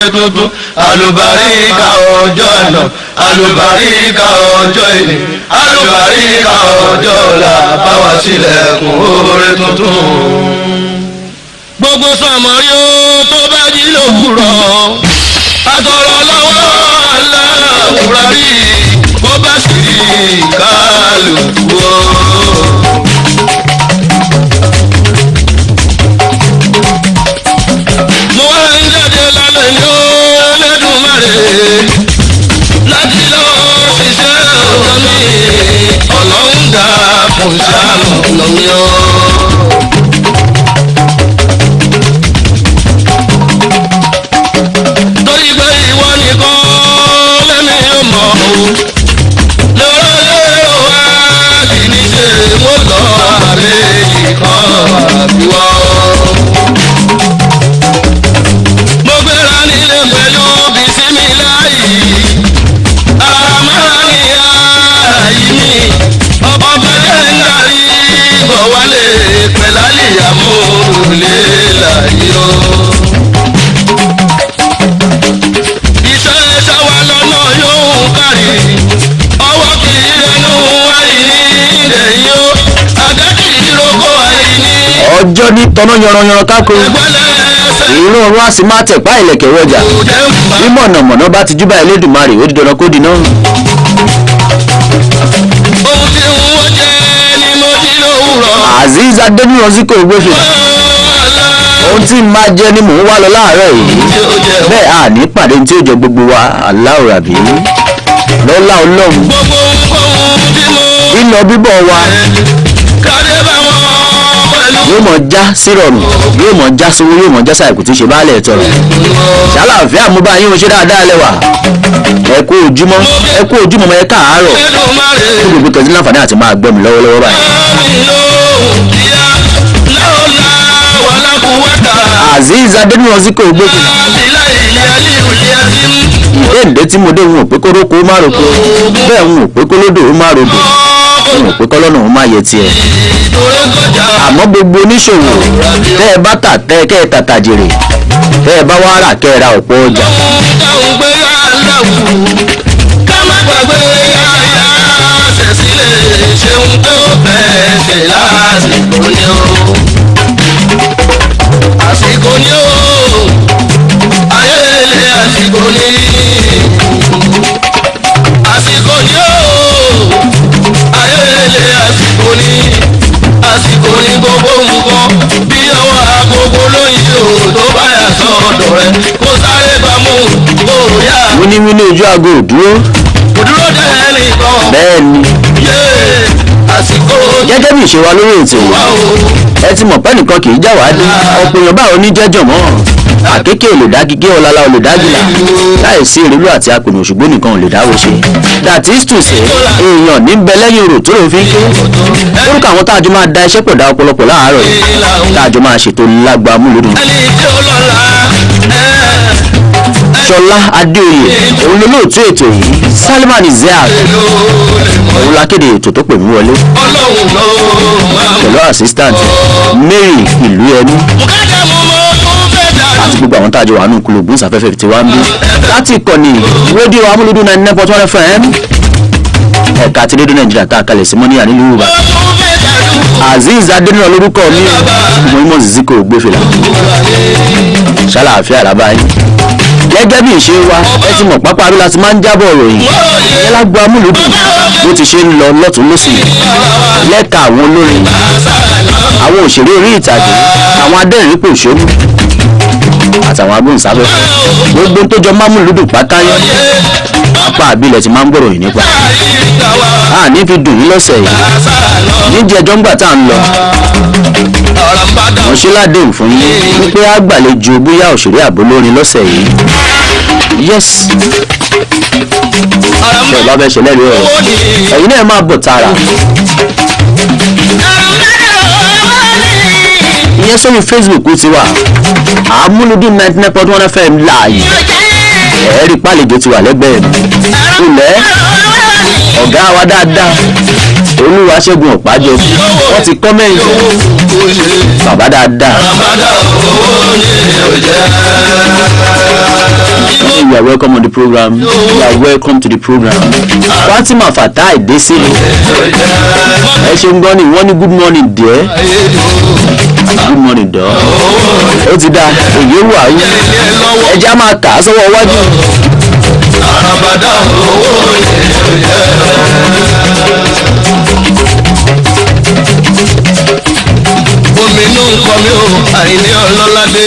tuntun àlùbáríkà ọjọ́ àná àlùbáríkà ọjọ́ ìní àlùbáríkà ọjọ́ ọ̀la báwa sílẹ̀kùn oore tuntun. gbogbo sàmọ́rí ó tó bá jí lówùrọ̀ àtọ̀rọ̀ lọ́wọ́ aláwùrọ̀ rí bó bá sì rí kálukú ó. mo wá ń jáde lálẹ́ ní Olódùmarè láti lọ ṣiṣẹ́ ọ̀dọ́ mi ọlọ́run dá fún ṣàánú lọ́mí ọ́. torí pé ìwọ nìkan lẹ́mí ọmọ lọ́rọ́ lérò wá kì í ṣe mo lọ àbẹ́yì kan àbíwọ́. mo gbéra nílé pẹ̀lú bísímíláì àmàlíyá yìí mi ọba bẹ́ẹ̀ ń darí bọ̀ wálé pẹ̀láyà mú lè láyé o. iṣẹ́ ṣáwa lọ́nà yóò kárí ọwọ́ kì í rẹnu àìní ìdẹ̀yìn o àdá kì í roko àìní. ọjọ́ ní tọ́nà yanranyanran kákó ìró ọ̀run á sì máa tẹ̀pá ìlẹ̀kẹ̀ wọjà bí mọ̀nàmọ̀nà bá ti júbà Elédùmarè ó di dandan kó di náà. ohun tí wọ́n jẹ́ ni mo jí lówùrọ̀. Azeez Adéníran sí kò gbófin ohun tí máa jẹ ni mò ń wá lọ láàárọ̀ yìí bẹ́ẹ̀ a ní pàdé tí ó jẹ gbogbo wa Allahu Rabbi lọ́lá Ọlọ́run gbogbo ohun tí mo lílọ bíbọ̀ wa kàdé bá wọn pẹ̀lú. yóò mọ̀ já sí rọrùn yóò mọ̀ já sówó yóò mọ̀ já sáìkù tí ṣe baálẹ̀ tọrọ ṣàlàáfíà mú bá yín o ṣe dáadáa lẹ́wà ẹ kú ojúmọ́ mọ́ ẹ káàárọ̀ fún gbogbo tẹ̀sí láǹfààní àti máa gbọ́ mi lọ́wọ́lọ́wọ́ báyìí. Azeez Adéníran sí kò gbófin ìdéǹdé tí mo dé wọn ò pé kóróko ó má roko bẹ́ẹ̀ wọn ò pé kólódò ó má rodò wọn ò pé kọ́lọ́nà ó má yẹ tiẹ̀. àmọ́ gbogbo oníṣòwò tẹ́ ẹ bá tà tẹ́ kẹ́ ẹ tàtà jèrè tẹ́ ẹ bá wá rà kẹ́ ẹ ra ọ̀pọ̀ ọjà. ká má gbàgbé yáyá ṣẹ̀sílẹ̀ ṣeun tó bẹ́ẹ̀ ṣe lásìkò ni ó. àsìkò ni ó ayẹyẹ àsìkò ni àsìkò ni ó ayẹyẹ àsìkò ni àsìkò ni gbogbo nǹkan bí ọwọ́ agogo lóyìn o tó bá yà sọ́dọ̀ rẹ̀ kó sáré bá mú òòyà. wíníwíní ojú aago ò dúró. kò dúró dé ẹnìkan. bẹ́ẹ̀ ni àsìkò gẹ́gẹ́ bí ìṣe wa lórí ètò wà o. ẹ ti mọ̀ pé nìkan kì í já wàá dé ọ̀pọ̀ èèyàn báwo ní jẹ́jọ̀ mọ́ àkékè olùdágígé ọ̀làlà olùdágìlà láì sí ìrìlú àti akùnrin òṣùgbó nìkan olùdáwó ṣe that is to say èèyàn ní bẹ lẹ́yìn orò tó lè fi ń ké lórúkọ àwọn táàjọ máa da iṣẹ́ pọ̀ dá ọ̀pọ̀lọpọ̀ láàárọ̀ yìí táàjọ máa ṣètò lágbo Amúlùdùn. ẹni tí ó lọ́la Ṣọlá Adéoyè òun lolóòtú ètò yìí Salman Isiaq òun lákéde ètò tó pè mí wọlé ọlọ́run ló máa ń pẹ̀lú assistant Mary ìlú ẹni kájà mú mọ́ tún fẹ́ dà. àti gbogbo àwọn táàjọ wà nù kúlò gbóǹsàfẹ́fẹ́ tí wàá ń bí láti ìkànnì rédíò Amúlùdùn 99.1 FM ẹ̀ka ti rédíò Nàìjíríà tá a kalẹ̀ sí Moniya nílùú Ìbàdàn. Azeez Adéníran lórúkọ mi ìmọ̀ zizi kò gbófìlà ṣàlàáfíà làbáyé gẹ́gẹ́ bí ìṣe wa ẹ ti mọ̀ pápá arúgbó láti máa ń jábọ̀ ròyìn ẹ lágbo Amúlùdùn bó ti ṣe ń lọ lọ́tún lọ́sì lẹ́ka àwọn olórin àwọn òṣèré orí ìtàgé àwọn adẹ́rìn pòṣónú àtàwọn agbóhùnsáfẹ́fẹ́ gbogbo tó jọ Amúlùdùn pátáyọ́ apá àbílẹ̀ ti máa ń gbọ́rọ̀ yìí nípa a ní fi dùn yín lọ́sẹ̀ yìí níjẹ̀jọ́ ńgbà tá à ń lọ wọ́n ṣe ládéhùn fún yín wípé a gbàlejò bóyá òṣèré àbólórin lọ́sẹ̀ yìí yes ṣe ìbá bẹ́ẹ̀ ṣe lẹ́rìí ọ̀rọ̀ ẹ̀yin náà máa bọ̀ tààrà ìyẹn sórí Facebook ti wà Amúlùdùn 99.1 FM láàyè ẹ̀ẹ́rì pàlejò ti wà lẹ́gbẹ̀ẹ́ mi ilẹ̀ ọ̀gá wa dáadáa Olúwaṣẹ́gun Ọ̀pájọ wọ́n ti kọ́mẹ́ǹtì bàbá dáadáa. You are welcome on the program. You are welcome to the program. Fatima Fatai Desiri. Ẹ ṣe ń gbọ́ ni wọ́n ní good morning dear. Good morning dọ́. Ó ti dá èyí wà yí. Ẹja máa kà á sọ́wọ́ iwájú. Ominú nǹkan mi ò àìní ọlọ́ládé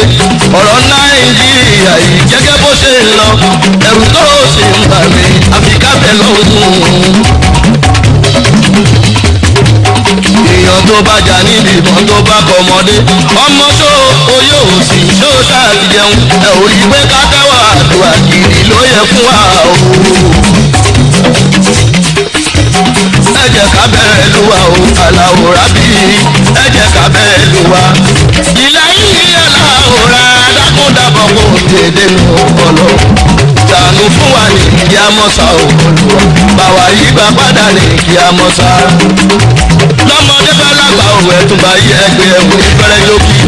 ọ̀rọ̀ Nàìjíríà yìí gẹ́gẹ́ bó ṣe ń lọ ẹ̀rù tó sì ń bà mí àfi kábẹ́ lọ́hùn-ún. Èèyàn tó bá jà níbi ìbọn tó bá kọ ọmọdé ọmọ tó oyè òsì tó ṣáàtì jẹun ẹ ò rí pé ká tẹ́wọ̀ àdúrà kiri ló yẹ fún wa o. Ẹ jẹ́ ká bẹ̀rẹ̀ lùwà o aláwòrán bí ẹ jẹ́ ká bẹ̀rẹ̀ lùwà. Ìlà yìí aláwòrán dákúndàbọ̀ kò dédé nù ọ̀nà. Dànù fún wa ní kí a mọ̀ sá o olùwà. Bàwá yìí gbà padà ní kí a mọ̀ sá. Lọ́mọdé bá lágbà òun ẹ̀tún bá yí ẹgbẹ́ ẹ̀wọ̀n ìfẹ́rẹ́ lókì.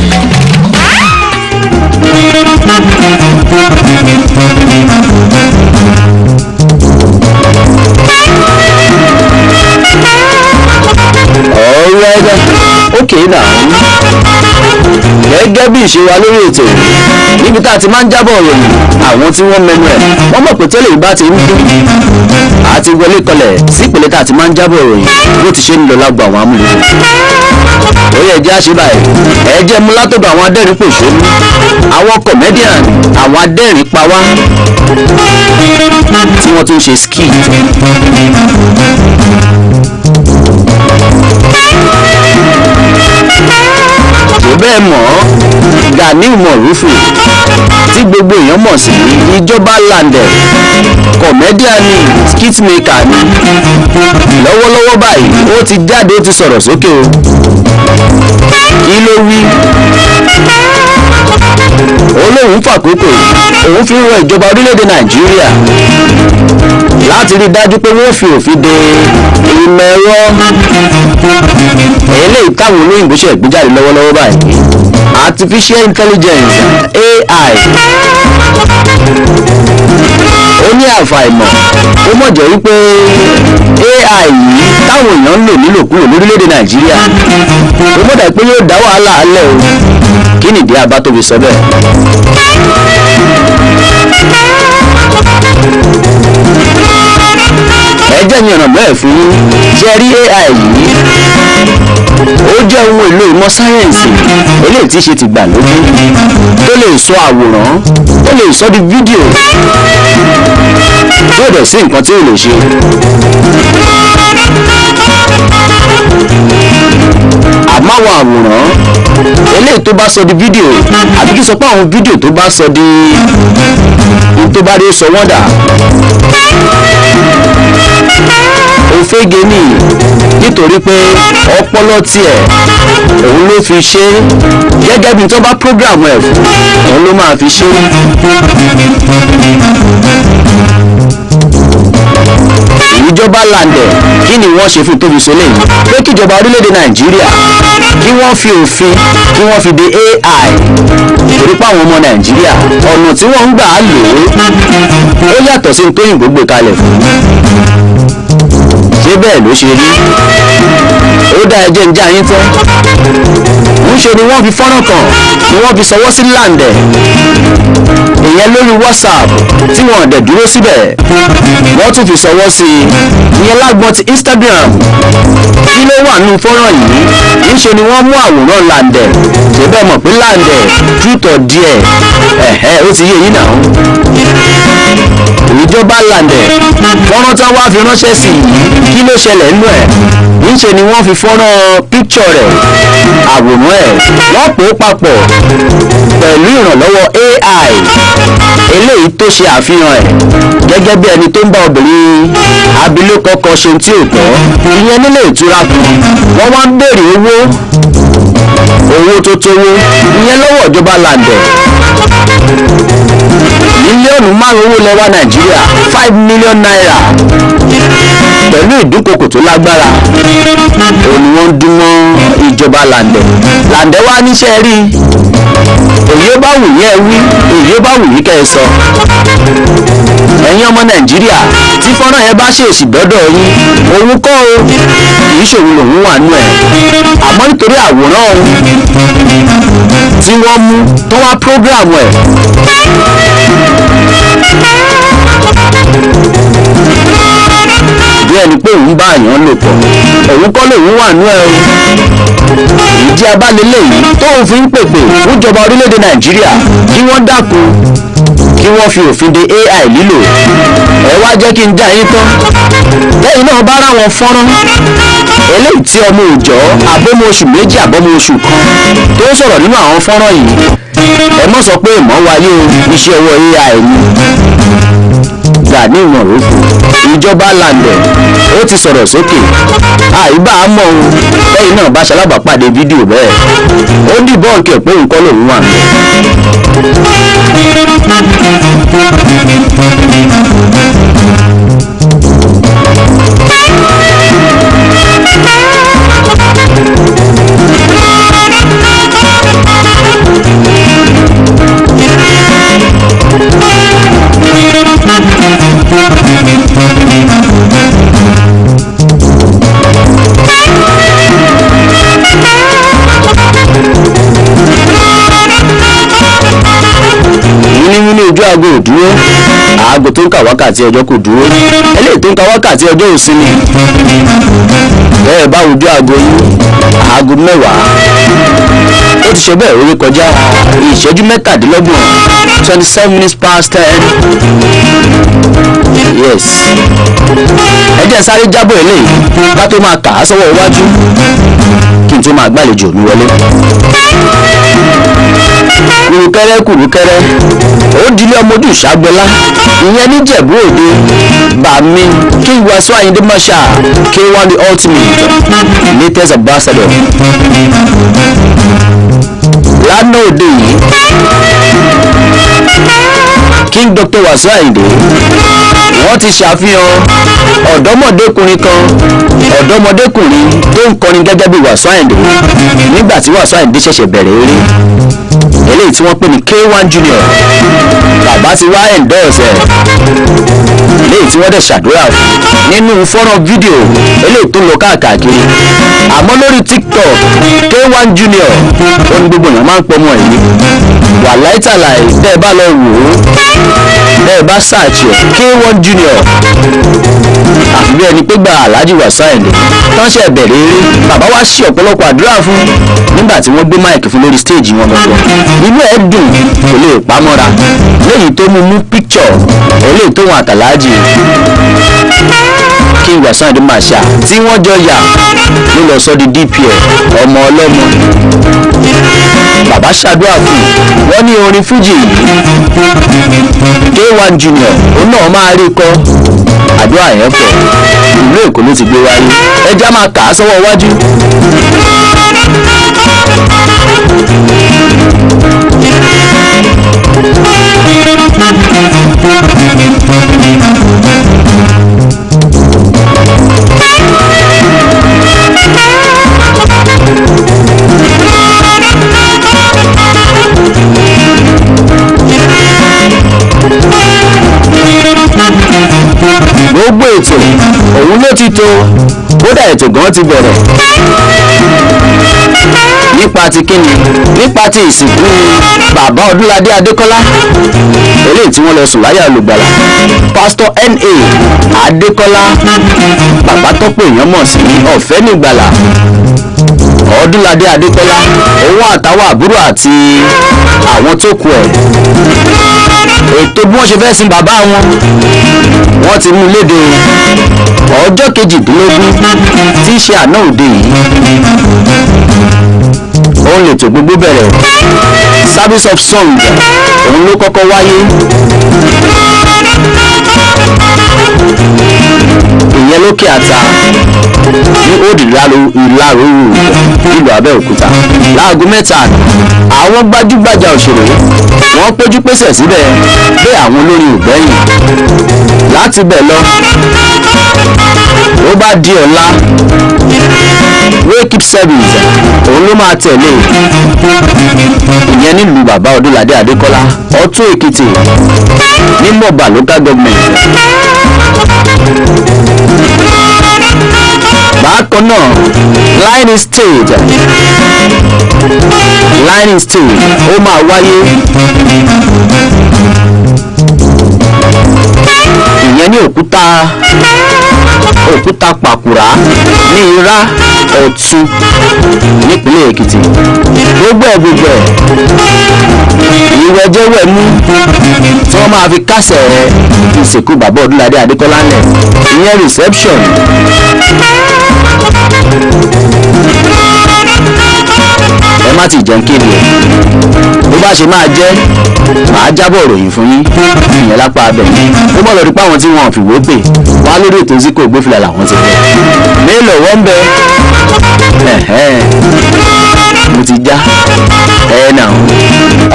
Okay now. Gẹ́gẹ́ bí ìṣe wa lórí ètò níbi tá a ti máa ń jábọ̀ ròyìn àwọn tí wọ́n mẹ́nu ẹ̀ wọ́n mọ̀ pé tẹ́lẹ̀ ìbá ti ń dún àti wọlé kọlẹ̀ sí ìpele tá a ti máa ń jábọ̀ ròyìn bó ti ṣe ń lọ lágbo àwọn amúlùdún. Ó yẹ jẹ́ àṣẹ báyìí ẹ jẹ́ mú látọ̀dọ̀ àwọn adẹ́rìn pòṣónú àwọn comedian àwọn adẹ́rìn pawá tí wọ́n tún ṣe skit. Bẹ́ẹ̀ mọ̀ Gani Mọ̀rúfù tí gbogbo èèyàn mọ̀ sí ìjọba landẹ̀ comedian ni skit maker ni lọ́wọ́lọ́wọ́ báyìí ó ti jáde ó ti sọ̀rọ̀ sókè o kí ló wí olóhùn fàkókò òun fi ń rọ ìjọba orílẹ̀-èdè Nàìjíríà láti rí dájú pé wọ́n fi òfin de ìmọ̀ ẹ̀rọ eléyìí táwọn olóyìnbó ṣe gbéjáde lọ́wọ́lọ́wọ́ báyìí artificial intelligence AI ó ní àfàìmọ̀ ó mọ̀ jẹ́ wípé AI yìí táwọn èèyàn ń lò nílòkulò lórílẹ̀‐èdè Nàìjíríà ó mọ̀ dà pé yóò dá wàhálà alẹ́ o kí nìdí abá tó fi sọ bẹ́ẹ̀. ẹ jẹ́ ní ọ̀nà mẹ́ẹ̀ fún jẹ́rí AI yìí ó jẹ́ ohun èlò ìmọ̀ sáyẹ́ǹsì eléyìí tí ṣe ti gbà lójú tó lè sọ àwòrán tó lè sọ di fídíò tó dẹ̀ sí nǹkan tí ò lè ṣe. àmọ́ àwọn àwòrán eléyìí tó bá sọ di fídíò àbí kí sọ pé àwọn fídíò tó bá sọ di tó bá dé sọ wọ́n dà òfégè ní nítorí pé ọpọlọ tiẹ̀ òun ló fi ṣe gẹ́gẹ́ bí tó bá prógrámù ẹ̀ fún òun ló máa fi ṣe. ìjọba landẹ̀ kí ni wọ́n ṣe fún tóbi sọlẹ̀ yìí pé kíjọba orílẹ̀-èdè Nàìjíríà kí wọ́n fi òfin kí wọ́n fi de AI torí pé àwọn ọmọ Nàìjíríà ọ̀nà tí wọ́n ń gbà á lò ó yàtọ̀ sí tóyìnbó gbé kalẹ̀ fún ṣé bẹ́ẹ̀ ló ṣe rí ó dá ẹjẹ́ ń já yín tán ń ṣe ni wọ́n fi fọ́nrán kan ni wọ́n fi sọwọ́ sí landẹ̀ ìyẹn lórí WhatsApp tí wọ́n dẹ̀ dúró síbẹ̀ wọ́n tún fi sọwọ́ sí ìyẹn lágbọ́n ti Instagram kí ló wà nínú fọ́nrán yìí ń ṣe ni wọ́n mú àwòrán landẹ̀ ṣé bẹ́ẹ̀ mọ̀ pé landẹ̀ truth or dare ó ti yé yín náà ìjọba landẹ̀ fọ́nrán tán wá fi ránṣẹ́ sí yìí kí ló ṣẹlẹ̀ nínú ẹ̀ níṣe ni wọ́n fi fọ́nrán píkṣọ̀ rẹ̀ àwòrán ẹ̀ wọ́n pò ó papọ̀ pẹ̀lú ìrànlọ́wọ́ AI eléyìí tó ṣe àfihàn ẹ̀ gẹ́gẹ́ bí ẹni tó ń bá obìnrin abilékọ kan ṣe tí ò tọ́ ìyẹn nílé ìtura kan wọ́n wá ń béèrè owó tó tówó ìyẹn lọ́wọ́ ìjọba landẹ̀ mílíọ̀nù 5 owó lẹ́wà Nàìjíríà 5 million naira pẹ̀lú ìdúnkokò tó lágbára òun ni wọ́n ń dún mọ́ ìjọba làǹdẹ̀ wá níṣẹ́ rí èyí ó bá wù yín ẹ wí èyí ó bá wù yín kẹ́ ẹ sọ ẹ̀yin ọmọ Nàìjíríà tí fọ́nrán yẹn bá ṣèèṣì dọ́dọ̀ yín òun kọ́ o kì í ṣòwò lòun wà nú ẹ̀ àmọ́ nítorí àwòrán òun tí wọ́n mú tó wá prógráàmù ẹ̀ bí ẹni pé òun bá àyàn lò pọ̀ òun kọ́ lòun wà nú ẹ̀ o ìdí abálélé yìí tóun fi ń pèpè fún ìjọba orílẹ̀-èdè Nàìjíríà kí wọ́n dákun kí wọ́n fi òfin de AI lílò ẹ wá jẹ́ kí n já yín tán lẹ́yìn náà bá ráwọn fọ́nrán eléyìí tí ọmọ òòjọ́ abọ́mọ oṣù méjì abọ́mọ oṣù kan tó ń sọ̀rọ̀ nínú àwọn fọ́nrán yìí ẹ mọ́ sọ pé ìmọ̀ wáyé o iṣẹ́ ọwọ́ AI ni Gani Morocco ìjọba làǹdẹ̀ ó ti sọ̀rọ̀ sókè àìbá mọ̀ o lẹ́yìn náà bá ṣalábàápàdé fídíò bẹ́ẹ̀ ó dìbọ́ǹkì ẹ̀ pé nǹkan lòun wà ní. ojú aago ò dúró aago tó ń ka wákàtí ọjọ́ kò dúró eléyìí tó ń ka wákàtí ọjọ́ ò sinmi bẹ́ẹ̀ bá ojú aago yín aago mẹ́wàá ó ti ṣe bẹ́ẹ̀ orí kọjá ìṣẹ́jú mẹ́tàdínlọ́gbọ̀n 27 minutes past 10 yes ẹ jẹ́ sáré jábọ̀ eléyìí bá tó máa kà á sọ́wọ́ iwájú kí n tó máa gbàlejò mi wọlé kùrùkẹ́rẹ́ ó dilé ọmọdún ìṣàgbọ́lá ìyẹn níjẹ̀bú òde bàmí kí Wasiu Ayinde Marshal K1 the ultimate latest ambassador lánàá òde yìí King Dr. Wasiu Ayinde wọ́n ti ṣàfihàn ọ̀dọ́mọdékùnrin tó ń kọrin gẹ́gẹ́ bí Wasiu Ayinde nígbà tí Wasiu Ayinde ṣẹ̀ṣẹ̀ bẹ̀rẹ̀ eré eléyìí tí wọ́n pè ní K1 Junior bàbá ti wá endorse ẹ̀ eléyìí tí wọ́n dẹ̀ ṣàdúrà fún nínú fọ́nrán fídíò eléyìí tó lọ káàkiri àmọ́ lórí TikTok K1 Junior ó ní gbogbo èèyàn máa ń pọmọ èyí wà láìtàláì bẹ́ẹ̀ bá lọ wò ó bẹ́ẹ̀ bá ṣáàṣì ẹ̀ K1 Junior àfi bí ẹni pé gba Alhaji Wasiu Ayinde tán ṣe bẹ̀rẹ̀ eré bàbá wá ṣe ọ̀pọ̀lọpọ̀ àdúrà fún nígbà tí wọ́n gbé máìkì fún lórí stéèjì wọn lọ́wọ́ inú ẹ̀ dùn kò lè pamọ́ra léyìí tó mú píkṣọ̀ eléyìí tó wọn àtàlájì King Wasiu Ayinde Marshal tí wọ́n jọ yà ló lọ sọ di DPL ọmọ ọlọ́mọ bàbá ṣàdúrà fún wọn ní orin fújì K1 Junior òun náà máa rí kọ àdúrà yẹn pọ̀ ìlú Èkó ló ti gbé wáyé ẹja máa kà á sọ́wọ́ iwájú. gbogbo ètò òun ló ti tó kódà ètò gan ti bẹ̀rẹ̀ nípa ti kíni nípa ti ìsìnkú bàbá Ọdúnládé Adékọ́lá eléyìí tí wọ́n lọ sùn láyà olùgbàlà Pastor N.A. Adékọ́lá bàbá tó pé èèyàn mọ̀ sí ọ̀fẹ́ nígbàlà Ọdúnládé Adékọ́lá òun àtàwọn àbúrò àti àwọn tó kù ẹ̀ ètò bí wọ́n ṣe fẹ́ sin bàbá wọn wọ́n ti mú léde ọjọ́ kejìdínlógún tí í ṣe àná òde yìí òun lètò gbogbo bẹ̀rẹ̀ service of song òun ló kọ́kọ́ wáyé ìyẹn lókè àta ní òdìláró ìlàró ìlú Abẹ́òkúta láago mẹ́ta àwọn gbajúgbajà òṣèré wọ́n péjú pésẹ̀ síbẹ̀ bẹ́ẹ̀ àwọn olórin ògbẹ́yìn láti bẹ̀ lọ ó bá di ọ̀la wake up service òun ló máa tẹ̀lé ìyẹn nílùú bàbá Ọdúnládé Adékọ́lá Ọ̀tún Èkìtì ní Mọ̀bà local government. Bákan náà lining stage ó máa wáyé ìyẹn ní òkúta pàkúrà ní Ìrá Ọ̀tún nípínlẹ̀ Èkìtì. gbogbo ẹ̀ ìwẹ̀jẹ̀wẹ̀mú tí wọ́n máa fi kásẹ̀ ìsìnkú bàbá Ọdúnládé Adékọ́lá ńlẹ̀ ìyẹn reception. ẹ má ti jẹun kéde bó bá ṣe máa jẹ́ màá jábọ̀ ìròyìn fún yín ìyẹn lápá abẹ ó bọ̀ lórí páwọn tí wọn fìwé pè wá lórí ètò Zico Ìgbófìlà làwọn ti fẹ́ mélòó wọ́n ń bẹ mo ti já náà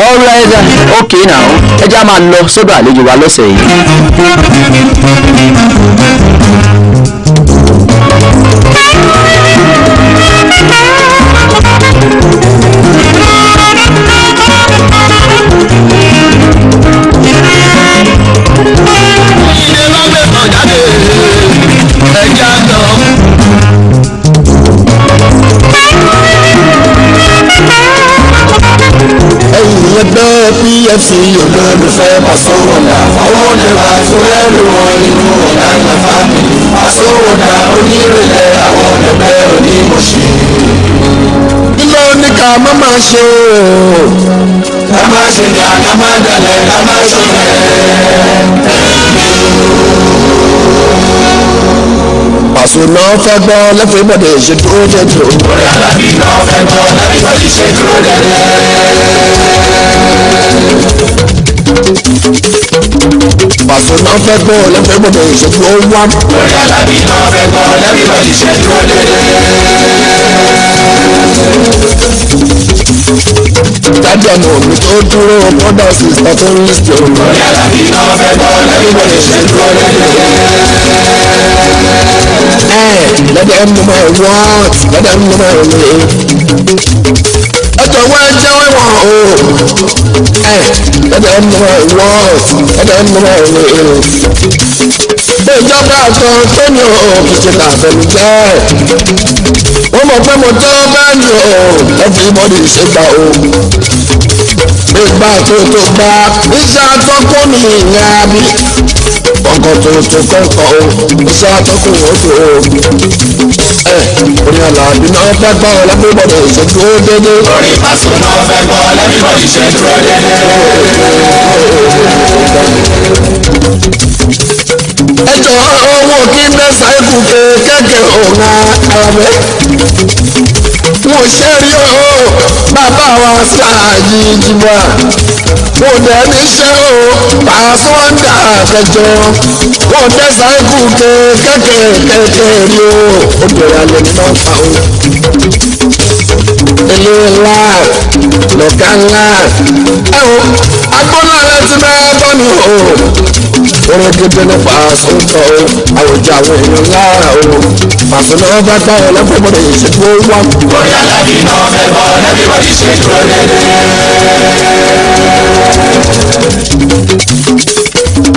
alright okay now ẹ já máa lọ sọ́dọ̀ àlejò wa lọ́sẹ̀ yìí. ẹgbẹ́ PFC olólùfẹ́ Pasowọ́dà àwọn ọ̀dẹ̀bà tó lẹ́rù wọn inú ọ̀dà ìgbà fámìlì Pasowọ́dà onírèlẹ̀ àwọn ọ̀dẹ̀bẹ̀ onímọ̀ṣẹ́. kí ló ní ká má máa ṣe o. ká má ṣe jà ká má dalẹ̀ ká má ṣọ̀rẹ́. Pàṣẹ náà fẹ́ gbọ́ lẹ́fẹ̀ẹ́ bọ̀dẹ̀ ìṣèdúró jẹ́jọ́. orí Alábí náà fẹ́ gbọ́ lẹ́fẹ̀ẹ́ bọ̀dẹ̀ ìṣèdúró jẹ́jọ́. Pàṣẹ náà fẹ́ gbọ́ lẹ́fẹ̀ẹ́ bọ̀dẹ̀ ìṣèdúró wá. orí Alábí náà fẹ́ gbọ́ lẹ́fẹ̀ẹ́ bọ̀dẹ̀ ìṣèdúró jẹ́jọ́. Dájú ọmọ mi tó dúró brother sister tó ń list o. orí Alábí náà fẹ́ gbọ́ lẹ́fẹ̀ẹ́ bọ̀dẹ̀ ìṣèdúró jẹ́jọ́. Let them know my want, let them know my way. Ẹjọ́ wá jẹ́ wíwọ̀n o. Let them know my want, let them know my way. Ìjọba àtọ̀ tó ní o kì í ṣe làbẹ̀lú jẹ́. Wọ́n mọ̀ pé mo tó bá ní o, everybody ṣe gbà o. Ìgbà tó gbà, iṣẹ́ àtọ́kùn ní ìyá bí. Ọkọ̀ tó kọ́kọ́ o, iṣẹ́ àtọ́kùn ó tó o. Orin Àlàbí náà fẹ́ gbọ́ lẹ́fíbọ̀dì ìṣèdúró dédé. Orin Pàṣẹ náà fẹ́ gbọ́ lẹ́fíbọ̀dì ìṣèdúró dédé. Ẹjọ́ owó kí n bẹ́ sáìkù kéékèèké òun àràbẹ́. Wọ́n ṣe rí o, bàbá wa sáàyè jìbọ̀. Wọ́n dẹ̀ ní ṣe o, Pasowọ́dà kẹjọ. Wọ́n dẹ̀ sáìkù kéékèèké rí o, obìnrin alẹ́ ní máa ń fa o. Ilé ńlá, lọ̀gá ńlá. Ẹ o, agbóná rẹ ti bẹ́ẹ̀ bọ́ ni o. Orin gidi ní Pasowọ́dà o, àwùjọ àwọn èèyàn lára o. Pàṣẹ náà bá gbá ọ lẹ́fẹ̀ẹ́ bọ́dọ̀ ìṣèdúró wá. Orin Alábí náà fẹ́ bọ́ lẹ́fẹ̀ẹ́ ìṣèdúró dédé.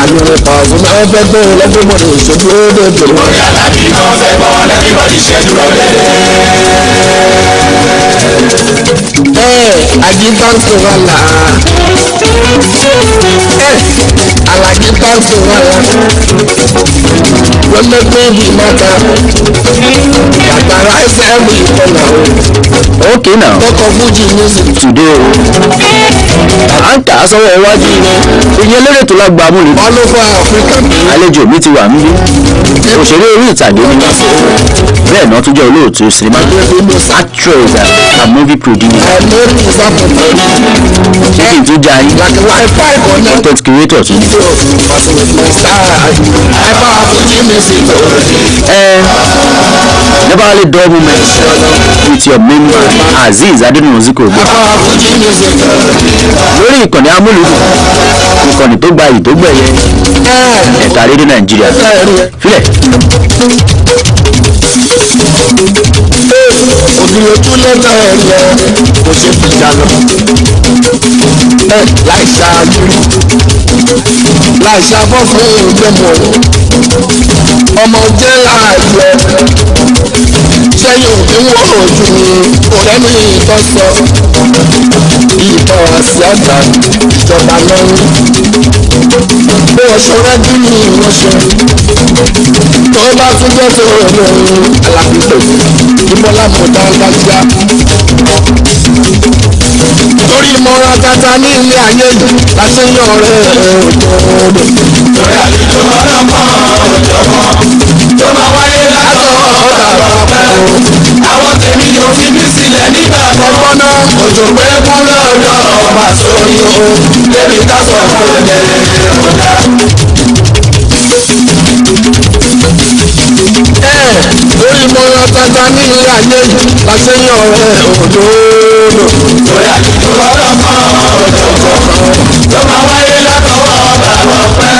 Àyẹ̀wò Pàṣẹ náà fẹ́ gbọ́ lẹ́fẹ̀ẹ́ bọ́dọ̀ ìṣèdúró dédé. Orin Alábí náà fẹ́ bọ́ lẹ́fẹ̀ẹ́ ìṣèdúró dédé. Àjí báńkì wà là. Àlàjí báńkì wà là. Wọ́n lẹ́gbẹ́ ìbí mọ́ta. Bàtàrà ẹsẹ̀ ẹ̀mí ìkọlà o. Okay now. Tọkọ Fuji music. Today à ń kà á sọ́wọ́ iwájú ìyẹn lérè tó lágbà Amuludun. All over Africa. Àlejò mi ti wà níbí. Òṣèré orí ìtàgé ni bẹ́ẹ̀ náà tún jẹ́ olóòtú sinimá. Actress a movie producer. Ṣé kí n tún já yín? Content creator tún. Never only dull moment with your main man Azeez Adénúzikò gbé. Lórí ìkànnì Amúlùdùn, ìkànnì tó gba ìdógbẹ̀yẹ ẹ̀ka rédíò Nàìjíríà. Filẹ̀. Òdìlójú lẹ́tà ẹ̀yẹ kò ṣe fìjà lọ. Láì ṣáájú láì ṣàbọ̀ fún ìgbẹ́mọ̀ ọmọ jẹ́ láàyè sẹ́yìn òbí wọ́n ojú mi kò lẹ́nu ìtọ́ sọ ìtọ́ àti àgbà ìjọba lọ́rùn bí wọ́n ṣe rẹ́jú ní ìwọ́ṣẹ́ tó bá tún jẹ́ tó lóyún alábìtò ìbọ́lá mọ̀ dáńdájíá torí ìmọ̀ràn tata ní ilé ayé yìí láti yan ọ̀rẹ́ òjòòdò. torí àlejò ọlọ́pàá òjọ̀gbọ́n tó máa wáyé látọ̀ ọ̀tà ọ̀pẹ́ àwọn tèmi yóò fi mí sílẹ̀ nígbà kọ̀ọ̀kan náà òjò pé kú lọ́dọ̀ ọba sórí o débi ká sọ fún ẹ̀jẹ̀ ọ̀dà. Lórí ìmọ̀ràn tata ní ilé ayé yìí láti yan ọ̀rẹ́ òjòòdò. torí àlejò ọlọ́pàá òjọ̀gbọ́n tó máa wáyé látọ̀ ọ̀tà ọ̀pẹ́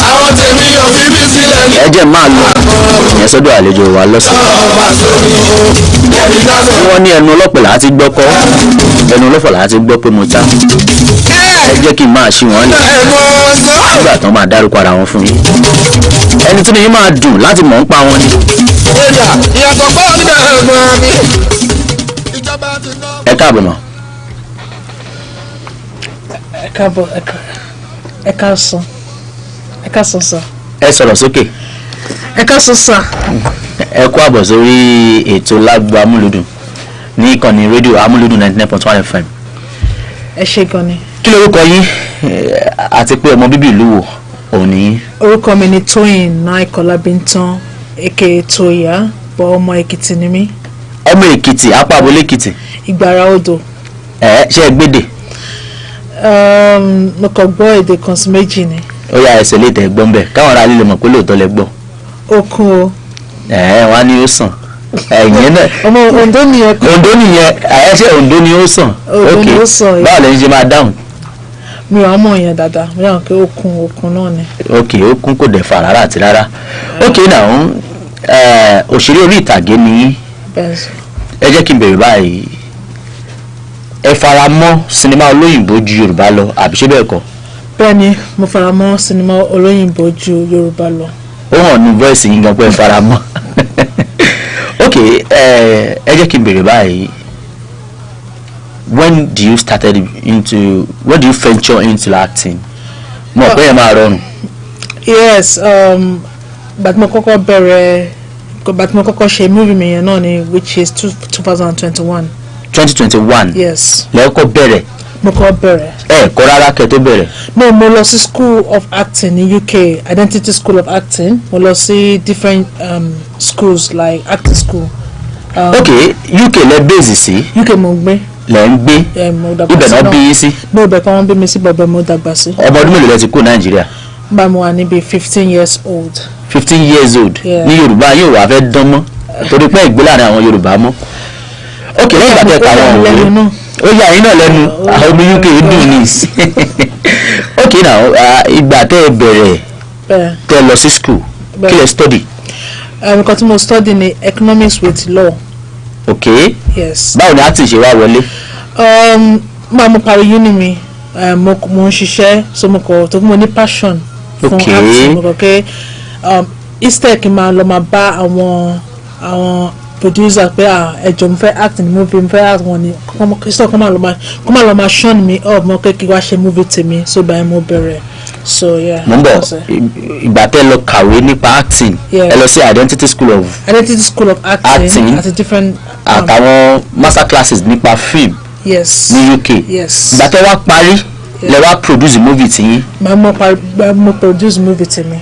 àwọn tèmi yóò fi mí sílẹ̀ nígbà Ẹ jẹ́ máa lọ ìyẹn sọ́dọ̀ àlejò wa lọ́sàn-án. Wọ́n ní ẹnu ọlọ́pẹ̀ là á ti gbọ́ kọ́, ẹnu ọlọ́fọ̀ là á ti gbọ́ pé mo ta. Ẹ jẹ́ kí n máa ṣí wọn lẹ̀ nígbà tán máa dárúkọ ara wọn fún yín. Ẹni tí nìyí máa dùn láti mọ̀ ń pa wọn ni. ìyàtọ̀ pọ̀ níbẹ̀ ẹ̀gbọ́n mi. Ẹ káàbọ̀ mọ́. Ẹ káàbọ̀ ẹ káàsán sà. Ẹ sọ̀rọ̀ sókè. Ẹ káàsán sà. Ẹ kú àbọ̀ sórí ètò lágbo Amúlùdùn ní ìkànnì rédíò Amuludun 99.1 FM. Ẹ ṣé gan ni. Kí lorúkọ yín àti pé ọmọ bíbí ìlú wo òun ni? Orúkọ mi ni Tóyìn Náìkọ́lá Bíntan aka Tóyà bọ̀ ọmọ Èkìtì ni mí. Ọmọ Èkìtì, apá abúlé Èkìtì. Ìgbàrá odò. Ṣé ẹ gbédè? Mo kàn gbọ́ èdè kan sí méjì ni. Ó yá ẹsẹ̀ lè tẹ̀ gbọ́n bẹ̀ káwọn ará líle mọ̀ pé lóòótọ́ lẹ gbọ́. Okun o. Wọ́n á ní ó sàn. Ẹ̀yìn náà. Ọmọ Oǹdó nìyẹn. Oǹdó nìyẹn ṣé Oǹdó ni ó sàn? Oǹdó ni ó sàn. Báwo lẹ́yìn ṣe máa dáhùn? Mi ò mọ̀ yẹn dáadáa mo yàn pé okun náà ni. Okun kò dẹ̀ fà rárá àti rárá. Náà òṣèré orí ìtàgé ni. Ẹ jẹ́ kí n bẹ̀rẹ̀ báyìí. Ẹ fara mọ́ sinimá olóyìnbó ju Yorùbá lọ àbí ṣé bẹ́ẹ̀ kọ́? Bẹ́ẹ̀ni mo fara mọ́ sinimá olóyìnbó ju Yorùbá lọ. Ó hàn ní voice yín gan pé ẹ fara mọ́. Ẹ jẹ́ kí n bẹ̀rẹ̀ báyìí. When do you venture into acting? Mo pé ẹ máa rọrùn. Yes, but mo kọ́kọ́ ṣe movie mi yẹn náà ni which is 2021. 2021. Yes. Lẹ́ẹ̀kọ́ bẹ̀rẹ̀. Mo kọ́ bẹ̀rẹ̀. Ẹ kọ́ rárá kẹ́ tó bẹ̀rẹ̀. No, mo lọ sí School of Acting ní UK, Identity School of Acting. Mo lọ sí different schools like acting school. UK lẹ base sí. UK mo gbé. Lẹ ń gbé. Ibẹ̀ náà bí yín sí. No, ibẹ̀ kan wọ́n bí mi sí bẹ̀bẹ̀ mo dàgbà sí. Ọmọ ọdún mélòó lẹ ti kú Nàìjíríà? Bá mo wà níbi 15 years old. 15 years old. Ní Yorùbá yóò wá fẹ́ dán mọ́ torí pé ìgbé láàrin àwọn Yorùbá mọ́. Lẹ́yìn ìgbà tẹ́ ka wọn òwe. Ó yà yín náà lẹ́nu àwọn ọmọ UK dùn ní ìsìn. Ìgbà tẹ́ ẹ bẹ̀rẹ̀ tẹ́ lọ sí school kí lẹ study? Nǹkan tí mo study ni economics with law. Yes. Báwo ni a ti ṣe wá wọlé? Mo parí uni mi mo ń ṣiṣẹ́ so mo kọ̀ tó mo ní passion fún acting mo kọ̀ pé instead kí n máa lọ máa bá àwọn producer pé ẹjọ mo fẹ́ act ní movie mo fẹ́ act wọn ni kọ́ máa lọ máa shun mi up mo kékeré wá ṣe movie tèmi so báyìí mo bẹ̀rẹ̀ so yeah. mo ń bọ̀ ìgbà tẹ́ lọ kàwé nípa acting ẹ lọ sí Identity School of Acting àti different àtàwọn master classes nípa film ní UK ìgbà tẹ́ wá parí lẹ wá produce movie tiyín. mo produce movie tèmi.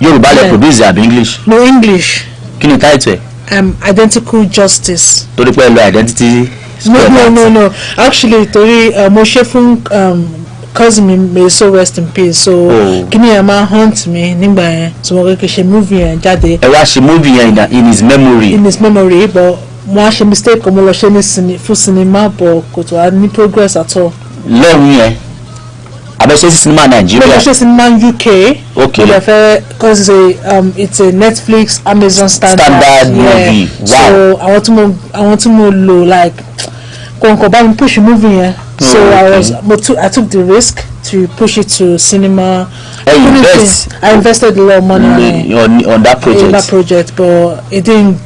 Yorùbá lẹ produce àbí English? No, English. Kí ni title ẹ? Identical Justice. torí pé lo identity. No. Actually, torí mo ṣe fún cousin mi, may so rest in peace. So kíni ẹ máa hunt mi nígbà yẹn, so mo kò ṣe movie yẹn jáde. ẹ wá ṣe movie yẹn in his memory. In his memory, but mo á ṣe mistake, mo lọ ṣe ní fún cinema, but kò tó wá ní progress at all. lọ́run yẹn abẹ́ṣẹ́ sí cinema Nigeria. mo lọ ṣe cinema UK. Okay. mo lọ fẹ́ cause it's a Netflix Amazon standard movie. Wow. So àwọn tí mo lò like kò bá mi push movie yẹn. So I took the risk to push it to cinema. I invested a lot of money on that project. In that project, but it didn't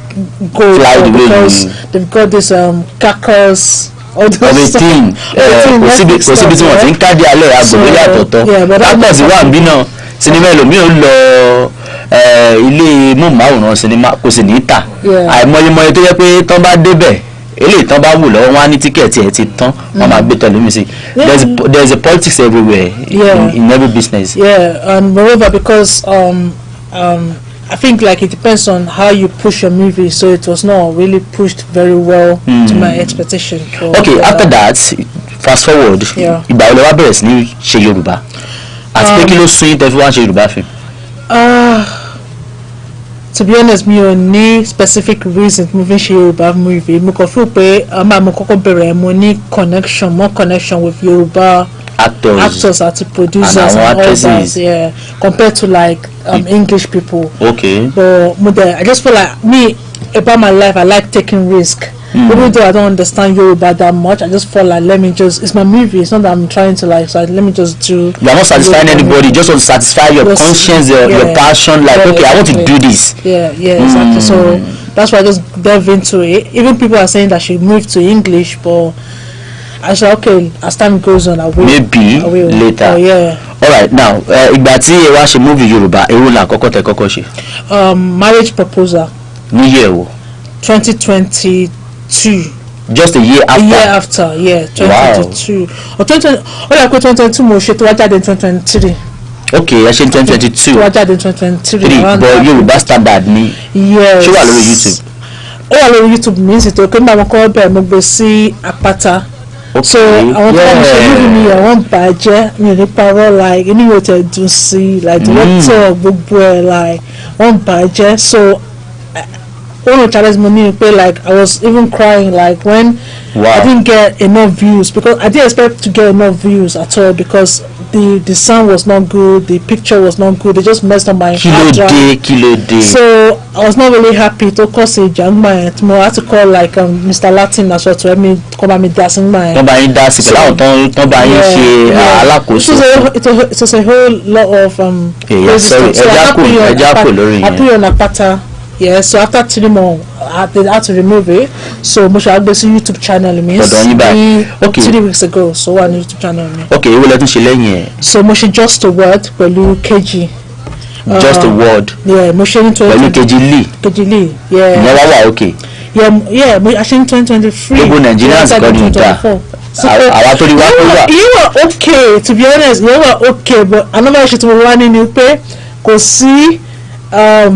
go well because they've got this carcass. Kò síbi tí wọ́n ti ń kájí alẹ́ agbègbè yàtọ̀tọ̀ actors wà níbí náà sinimá ẹlòmíì ó lọ ilé móhùnmáwòrán sinimá kò sì ní tà àìmọyemọye tó yẹ pé tán bá débẹ̀ eléyìí tán bá wù lọ́wọ́ wọn á ní tíkẹ́ẹ̀tì ẹ̀ ti tán wọ́n máa gbé tẹ̀lé mi sí. There's a politics everywhere in every business. And moreover because I think like it depends on how you push your movie, so it was not really pushed very well to my expectation. Okay, after that, fast forward, ìgbà wo lẹ wá bẹ̀rẹ̀ sí ní ṣe Yorùbá àti pé kí ló sún yín tẹ́ fi wá ṣe Yorùbá film? To be honest, mi ò ní specific reason mo fi ṣe Yorùbá movie. Mo kàn feel pé mo kọ́kọ́ bẹ̀rẹ̀ mo ní more connection with Yorùbá actors àti producers and all that, compared to like English people. Okay. But I just feel like me about my life, I like taking risk. Even though I don't understand Yoruba that much, I just feel like it's my movie. It's not that I'm trying to like, so let me just do. You are not satisfying anybody. You just want to satisfy your conscience, your passion. Like, okay, I want to do this. Exactly. So that's why I just delve into it. Even people are saying that I should move to English, but I said, okay, as time goes on, I will. Maybe later. Alright, now, ìgbà tí ẹ wá ṣe movie Yorùbá, èwo la kọ́kọ́ tẹ́ kọ́kọ́ ṣe? Marriage Proposal. Ní year wo? 2022. Just a year after? A year after, 2022. Or 2022 mo ṣe tó wá jáde in 2023. Okay, ẹ ṣe 2022. Tó wá jáde in 2023. But Yorùbá standard ni. Yes. Ṣé wà lórí YouTube? Ó wà lórí YouTube mi sì tó kí n bá wọn kọ́ bẹ́ẹ̀ mo gbé sí Àpáta. So àwọn tó ń ṣe níbi mi àwọn bàjẹ́ mi ò ní parọ́ like inú yóò tẹ̀ dùn sí like director gbogbo ẹ̀ like wọ́n bàjẹ́. So one of the challenges mo ní pé like I was even crying like when I didn't get enough views, because I didn't expect to get enough views at all, because the sound was not good, the picture was not good, they just messed up my hard drive. So I was not really happy to call say Jangma. I had to call like Mr. Latin as well to help me come and me dancing my. It was a whole lot of so I put on Apata. So after 3 months, I had to remove it. So I should go to YouTube channel me 3 weeks ago. So on YouTube channel me. Okay, you will let me so I should just a word pẹ̀lú KG. Just a word. Yeah, mo ṣe ní KG Lee. Yeah. Never okay. Yeah, I ṣe ní 2023. Gbogbo Nigerians got you there. You were okay, to be honest. You were okay, but another issue to me wá ní pé kò sí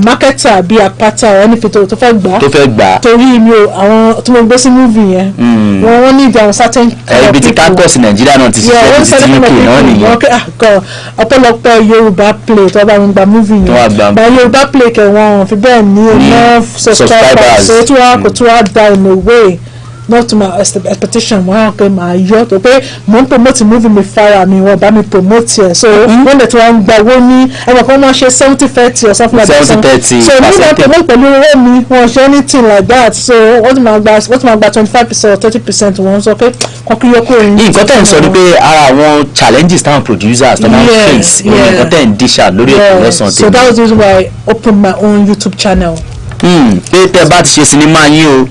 marketer bíi Àpáta or anything tó fẹ́ gbà torí mi ò àwọn tó mo gbé sí movie yẹn wọ́n ní ìdí àwọn certain ibi tí campus Nàìjíríà náà ti ṣiṣẹ́ ti ti UK náà nìyẹn ọ̀pọ̀lọpọ̀ Yorùbá play tó bá ń gba movie yẹn but Yorùbá play kẹwọn fi bẹ́ẹ̀ ní enough subscribers so kò tún wá da in a way not to my expectation. Wọ́n pe máa yọ tó pé mo ń promote movie mi fara mi wọ́n bá mi promote ẹ̀ so wọ́n lè tí wọ́n ń gba owó ní ẹ̀wọ̀n kan máa ṣe 70-30 or something like that. 70-30 so mi náà promote pẹ̀lú owó mi wọ́n ṣe anything like that so wọ́n ti máa gba 25% or 30% wọ́n sọ pé kọ́kí yọ kúrò ní. nǹkan tẹ̀ ń sọ ni pé ara àwọn challenges táwọn producers tó máa ń face nǹkan tẹ̀ ń dish out lórí ètò lọ́sàn-án tèmi. So that was the reason why I opened my own YouTube channel. Pé tẹ́ bá ti ṣe sinimá yín o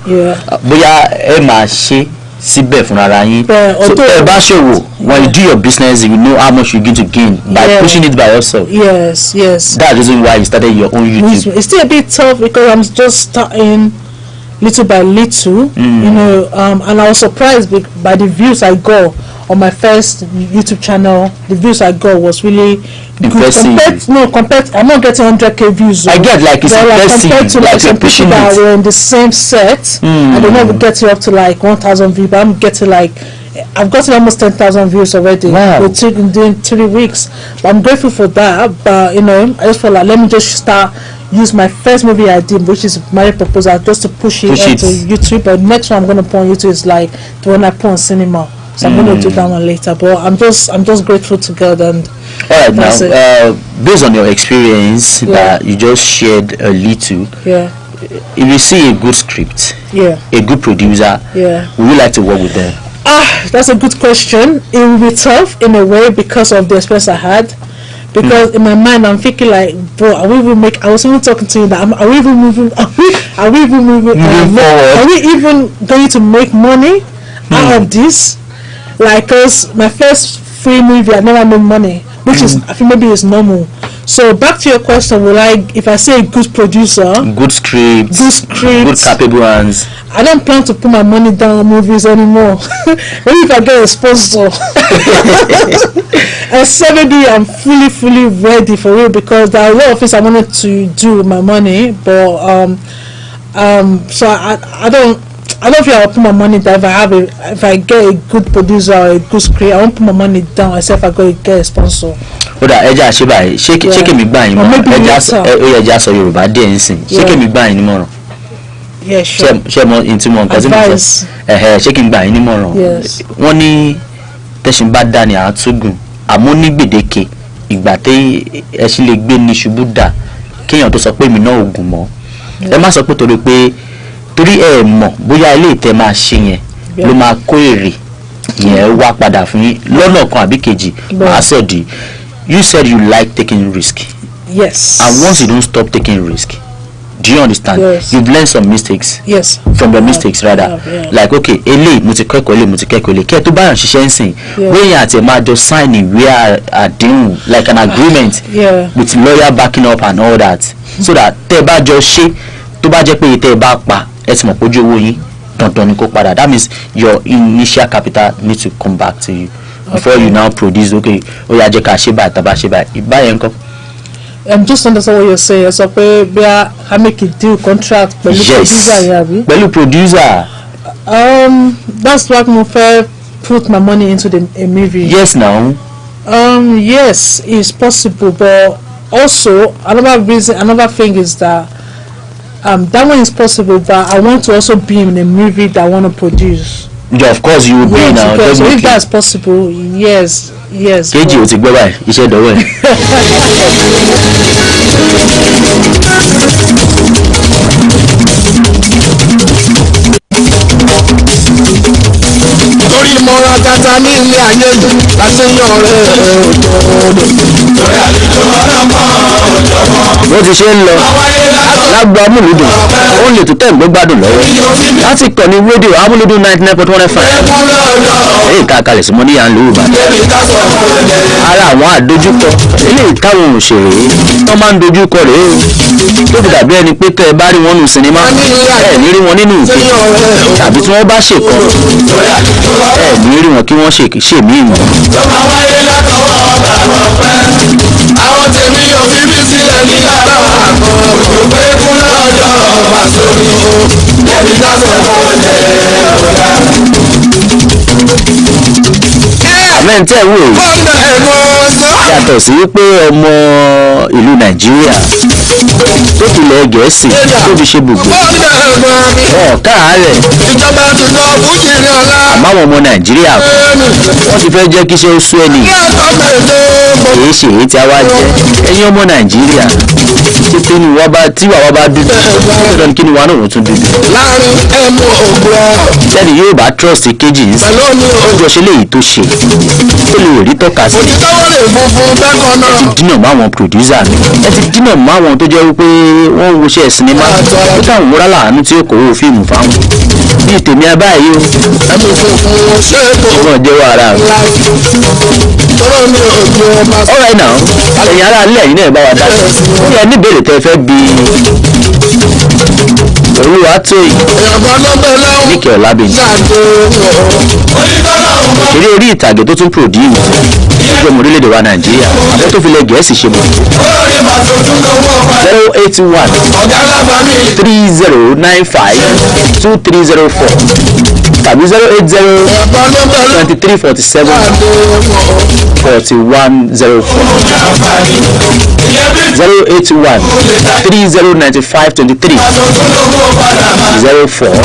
bóyá ẹ máa ṣe síbẹ̀ fúnra yín so tẹ́ bá ṣòwò when you do your business you know how much you going to gain by pushing it by yourself. Yes. That's the reason why you started your own YouTube. It's still a bit tough because I'm just starting little by little, you know, and I was surprised by the views I got on my first YouTube channel, the views I got was really impressive. Compared, I'm not getting 100k views. I get like it's impressive. Compared to like some people that were in the same set, I don't know, getting up to like 1,000 views, but I'm getting like, I've gotten almost 10,000 views already. Wow. Within 3 weeks. But I'm grateful for that. But you know, I just felt like let me just use my first movie I did, which is Marriage Proposal, just to push it onto YouTube. But next one I'm gonna put on YouTube is like the one I put on cinema. So I'm gonna do that one later. But I'm just grateful to God. And all right, now based on your experience that you just shared a little, if you see a good script, a good producer, would you like to work with them? That's a good question. It will be tough in a way because of the experience I had. Because in my mind, I'm thinking like, bro, I was even talking to you that are we even moving forward? Are we even going to make money out of this? Like, cause my first free movie, I never made money, which is, I think maybe it's normal. So back to your question, if I say a good producer, good script, good capable hands, I don't plan to put my money down on movies anymore. Maybe if I get a sponsor, except maybe I'm fully ready for it, because there are a lot of things I wanted to do with my money, but so I don't feel I'll put my money down if I get a good producer or a good script. I won't put my money down except if I go get a sponsor. Oda ẹja ṣe báyìí ṣé kèmí gbà yín mọ̀ràn ẹja sọ Yorùbá díẹ̀ nísìn ṣé kèmí gbà yín nímọ̀ràn ṣé mo ntí mo nǹkan tí mo sọ ṣé kí n gbà yín nímọ̀ràn wọ́n ní tẹ̀sìn bá dá ní àtúgùn àmọ́ ní gbèdéke ìgbà tí ẹṣin lè gbé ní ṣubú dà kéèyàn tó sọ pé mi náà ògùn mọ́ ẹ má sọ pé torí ẹ mọ̀ bóyá ilé ìtẹ́ máa ṣe yẹn ló máa kó èrè yẹn wá padà fún yín lọ́nà kan àbí kejì máa sọ di. You said you like taking risk. Yes. And once you don't stop taking risk, do you understand? Yes. You've learned some mistakes. Yes. From the mistakes rather. Like okay, mo ti kẹ́kọ̀ọ́ kẹ́ tó bá yàn ṣiṣẹ́ ńsìn. Wéyìn àti ẹ̀ máa jọ sign ìwé àdéhùn like an agreement with lawyer backing up and all that. So that tẹ́ bá jọ ṣe tó bá jẹ́ pé tẹ́ bá pa ẹ ti mọ̀ pé ojú owó yín dandan ni kó padà. That means your initial capital needs to come back to you. Before you now produce, okay, I just understand what you're saying. So, I make a deal contract. Yes. Producer. That's what I'm put my money into a movie. Yes, now. Yes, it's possible, but also another thing is that that one is possible, but I want to also be in a movie that I want to produce. Yeah, of course you will be now. So if that's possible, yes. Keji o ti gbọ́ báyìí iṣẹ́ dọ̀wọ́ ẹ̀. torí ìmọ̀ràn tata ní ilé ayé yìí láti yan ọ̀rẹ́ òjòòdò. torí àlejò ọlọ́pàá bó ti ṣe ń lọ lágbo Amúlùdùn ó lè tún tẹ̀gbẹ́ gbádùn lọ́wọ́ láti kàn ní rédíò Amuludun 99.1 FM èyí ká kalẹ̀ sí Moniya ń lò Ìbàdàn. ara àwọn àdójúkọ eléyìí táwọn òṣèré wọ́n máa ń dojúkọ rèé o tó fi dàbí ẹni pé tẹ́ ẹ bá rí wọn nù sinimá ẹ ní rí wọn nínú ìpè tàbí tí wọ́n bá ṣèkọ́ ẹ ní rí wọn kí wọ́n ṣèmí ìmọ̀. àwọn tèmi ò fi mí sílẹ̀ ní yàrá àkọ́ òjò pé kún lọ́jọ́ ọba sórí o lẹ́bi dáṣẹ́ fún ọ̀lẹ́ ọ̀gá. àmẹ́ntẹ́ wò yàtọ̀ sí wípé ọmọ ìlú Nàìjíríà tó tilẹ̀ Gẹ̀ẹ́sì tó fi ṣe gbogbo káàárẹ̀ àmọ́ àwọn ọmọ Nàìjíríà wọ́n ti fẹ́ jẹ́ kí iṣẹ́ ó sú ẹni èyí ṣe èyí tí a wá jẹ́ ẹ̀yin ọmọ Nàìjíríà tí wàá bá dúdú dandan kí ni wàá náà wọ́n tún dúdú. sẹ́ni yóò bá trust kejì ń sìn ọjọ́ ṣe léyìí tó ṣe ó lè rí tọ́ka sí. ẹ ti dínà mọ́ àwọn producer mi ẹ ti dínà mọ́ àwọn tó jẹ́ wípé wọ́n ń woṣẹ́ sinimá ó táwọn wúrà láàánú tí ó kò wó fíìmù fáwọn bíi tèmi abáyé o wọ́n jẹ́wọ́ ara rẹ̀. alright now ẹ̀yin ará ilé ẹ̀yin náà bá wa dá sí ẹ ní ìbéèrè tẹ́ fẹ́ bí Olúwatóyìn Níkẹ́ Ọlábìnrin eré orí ìtàgé tó tún produce gbogbo ọmọ orílẹ̀-èdè wa Nàìjíríà àbẹ́ tó fi lẹ̀ Gẹ̀ẹ́sì ṣe mọ̀ 08130952304 tàbí 08023474104 08130952304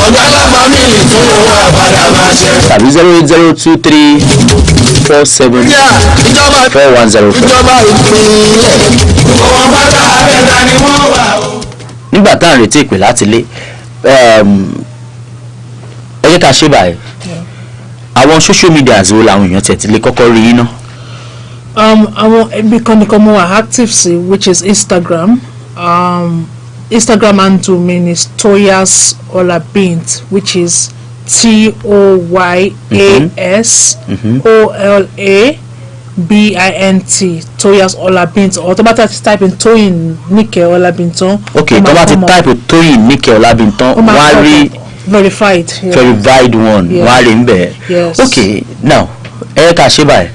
tàbí 08023474104. nígbà tá à ń retí ìpè láti lé ẹ jẹ́ ká ṣe báyìí àwọn social media wo làwọn èèyàn tẹ̀ tí lè kọ́kọ́ rí iná. àwọn ẹbí kan nìkan mo wà active sí which is Instagram. Instagram handle mi is Toyas Olabint, which is TOYASOLABINT, Toyas Olabint. Or to type in Toyin Níkẹ́ Ọlábìntán. Okay, to type in Toyin Níkẹ́ Ọlábìntán, wari verified. Yeah. Verified one. Yeah. Wari nbe. Yes. Okay, now ká ṣe báyìí.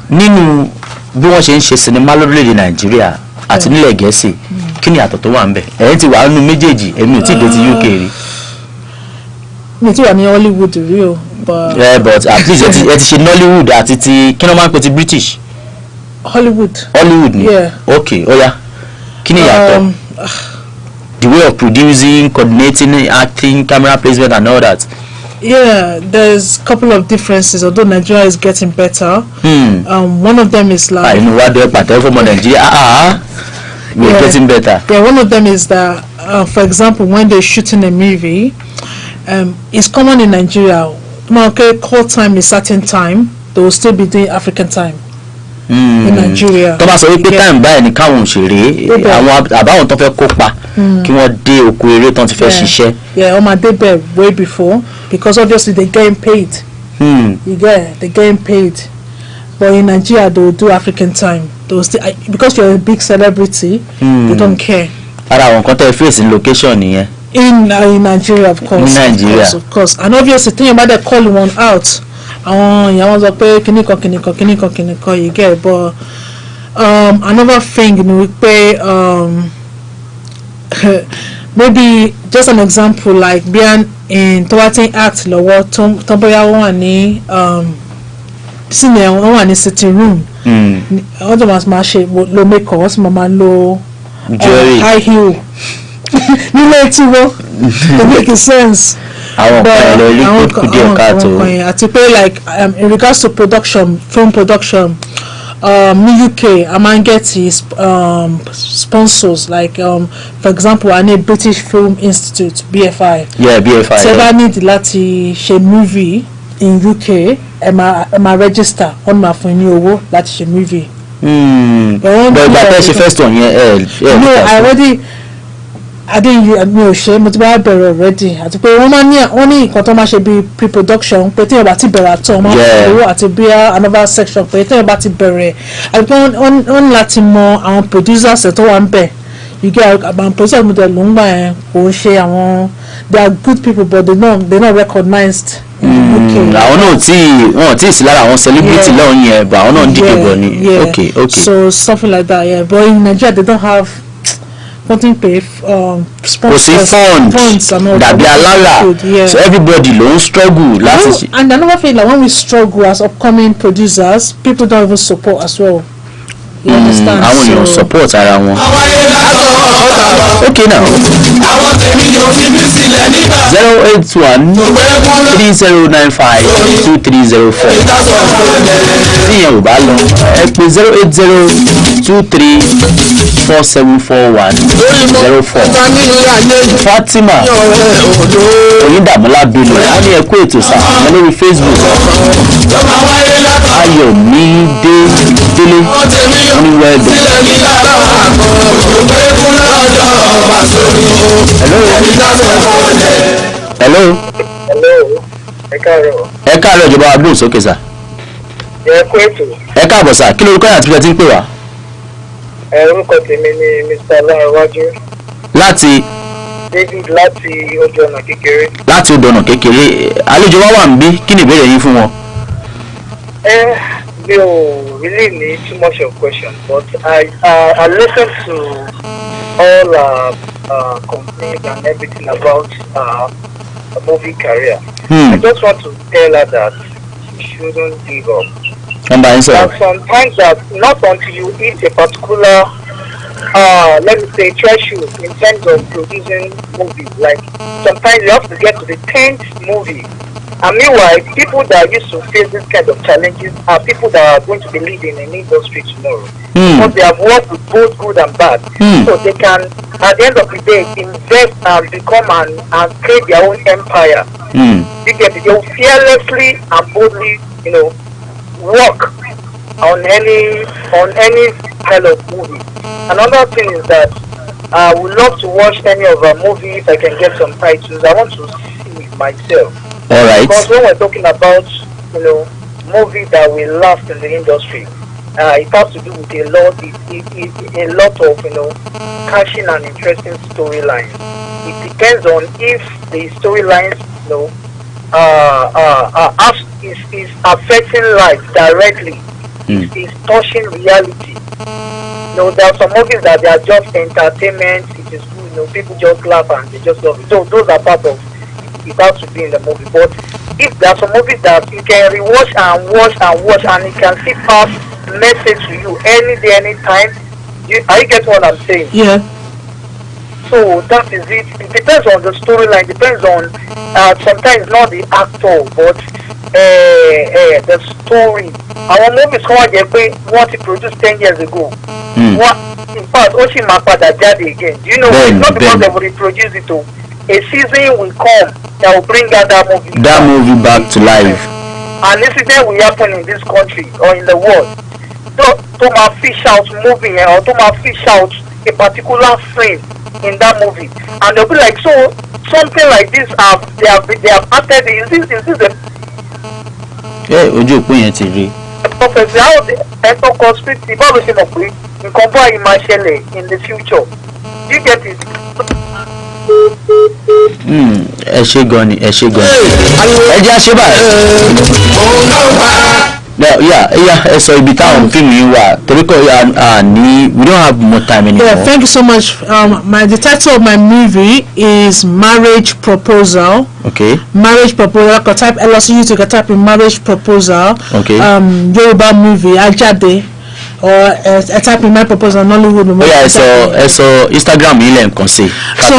Nínú bí wọ́n ṣe ń ṣe sinimá lórílẹ̀-èdè Nàìjíríà àti nílẹ̀ Gẹ̀ẹ́sì kí ni àtọ̀ tó wà ń bẹ̀ ẹ̀yin ti wà nínú méjèèjì èmi ò tí ì dé ti UK rí. mi ti wà ní Hollywood rí o. But at least ẹ ti ṣe Nollywood àti ti kí ni wọ́n máa ń pè ti British. Hollywood ni. Yeah. Okay, oya kí ni yàtọ̀ the way of producing, coordinating, acting, camera placement and all that. Yeah, there's a couple of differences, although Nigeria is getting better. One of them is like... I know what they're from Nigeria. We're getting better. Yeah, one of them is that, for example, when they're shooting a movie, it's common in Nigeria. Okay, call time is certain time, they will still be doing African time. In Nigeria. Tó bá sọ wípé time báyìí ni káwọn òṣèré àwọn àbáwọn tó fẹ́ kópa kí wọ́n dé oko eré tán ti fẹ́ ṣiṣẹ́. Yeah, on my day bed way before because obviously they're getting paid. You get they're getting paid. But in Nigeria they will do African time. They will still because you're a big celebrity, they don't care. Ara àwọn kan tẹ́ face in location nìyẹn. In Nigeria of course. In Nigeria. Of course. And obviously think about that call one out. Àwọn èèyàn wọn sọ pé kìnnìkan you get but another thing ni wípé maybe just an example like being in towatin act lọ́wọ́ tó bóyá wọ́n wà ní senior wọ́n wà ní sitting room wọ́n tó máa ṣe lo makeup wọ́n sì máa lo high heel nílé tí wọ́n to make sense. Àwọn kan lè rí kókò díẹ̀ káàtó. Àti pé like in regards to production, film production, ní UK I might get sponsors like for example I need British Film Institute BFI. Yeah, BFI. So I need láti ṣe movie in UK ẹ máa register on my fún ní owó láti ṣe movie. But ìgbà tẹ́ ṣe first one yẹn no I already mi ò ṣe mo ti bá bẹ̀rẹ̀ already àti pé wọ́n ní nǹkan tó máa ṣe bí pre-production pé téèyàn bá ti bẹ̀rẹ̀ àtọ̀ wọ́n máa ń owó àti bí another section pé téèyàn bá ti bẹ̀rẹ̀ àti pé wọ́n ní láti mọ àwọn producers tó wà ń bẹ̀ you get àwọn producers mo dẹ̀ ló ń gbà yẹn kò ń ṣe àwọn they are good people but they not recognized. Àwọn náà wọ́n tí ì sí lára àwọn celebrity lọ́hùn yẹn but àwọn náà ń dìde bọ̀ ni. Okay. So something like that but in Nigeria they don't have. Something pay sponsors funds and all that. So everybody ló ń struggle láti. And another thing like when we struggle as upcoming producers people don't even support as well. You understand? Àwọn èèyàn support ara wọn. Okay now. 08130952304. Tíyẹn ò bá lọ ẹ pè 08023474104. Fatima Oyindamola Bello wọ́n ní ẹ kú ètò sà wọ́n lórí Facebook. Ayọ̀mídé Délé wọ́n ní wẹ́ẹ̀dù. Hello. Ẹ káàárọ̀ ìjọba wa gbóhùn sókè sà. Ẹ káàbọ̀ sà kí lorúkọ yàtí fẹ́ ti ń pè wá. Orúkọ tèmi ni Mr. Ọlárẹ̀wájú. Láti. David láti Odò Ọ̀nà Kékeré. láti Odò Ọ̀nà Kékeré àlejò wa wà níbí kí ni ìbéèrè yín fún wọn. We don't really need too much of questions, but I listen to all complaints and everything about a movie career. I just want to tell her that she shouldn't give up. That sometimes that not until you hit a particular let me say threshold in terms of producing movies. Like sometimes you have to get to the 10th movie. And meanwhile, people that used to face this kind of challenges are people that are going to be leading in industry tomorrow. Because they have worked with both good and bad. So they can, at the end of the day, invest and become and create their own empire. They will fearlessly and boldly, work on any kind of movie. Another thing is that I would love to watch any of our movies if I can get some titles. I want to see it myself. All right. Because when we're talking about, movies that will last in the industry, it has to do with a lot of, catching and interesting storylines. It depends on if the storylines, is affecting life directly. Is touching reality. There are some movies that they are just entertainment. It is good. People just laugh and they just love it. So those are part of. It has to be in the movie, but if there are some movies that you can rewatch and watch and it can see past message to you any day, anytime. Are you get what I'm saying? Yeah. So that is it. It depends on the storyline. Depends on sometimes not the actor, but the story. Our movies come out what it produced 10 years ago. In fact, Oshi Mapada Jadi again. Do you know? It's not because they will reproduce it. A season will come that will bring out that movie. That movie back to life. An incident will happen in this country or in the world. To my fish out movie or to my fish out a particular frame in that movie, and they'll be like, so something like this they have acted. Is this the? Yeah, ojú òpó yẹn ti rí. Prophecy how the ẹ̀tọ́ conspiracy báwo ṣe mọ̀ pé nǹkan báyìí máa ṣẹlẹ̀ in the future. Do you get it? Ẹ ṣé gan ni ẹ jẹ́ àṣẹ báyìí. ẹ sọ ibi táwọn fíìmù yìí wà torí kò ní we don't have more time anymore. Yeah, thank you so much. The title of my movie is Marriage Proposal. Okay. Marriage Proposal. I can type LSU to type in Marriage Proposal. Okay. Yoruba movie Ajade. Or type in my proposal Nollywood. ẹ sọ Instagram yìí lẹ́ẹ̀kan sí. So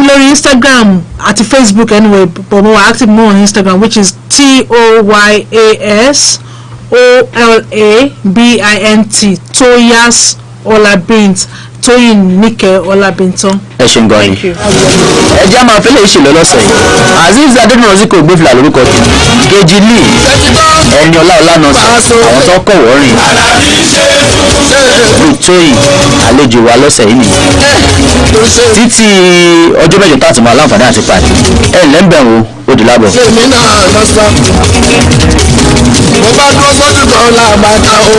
lórí Instagram àti Facebook anyway, but we're active more on Instagram, which is TOYASOLABINT Toyas Olabint Toyin Nike Olabintan. Ẹ ṣe ń gan ni. Ẹ jẹ́ àmọ́ àfẹ́lẹ́ ìṣèlú lọ́sẹ̀ yìí. Azeez Adédọ̀rọ̀sí kò gbé fìlà lórúkọ tèmi. Kejì Lee ẹni ọlánàṣọ àwọn tó kọ̀ wọ́rìn. Tóyìn àlejò wa lọ́sẹ̀ yìí nìyí. Títí ọjọ́ mẹ́jọ táàtì máa láǹfààní àti pàdé. Ẹ lẹ́ńbẹ̀rún ó di lábọ̀. Mo bá dúró sójú kan láàbàtà o.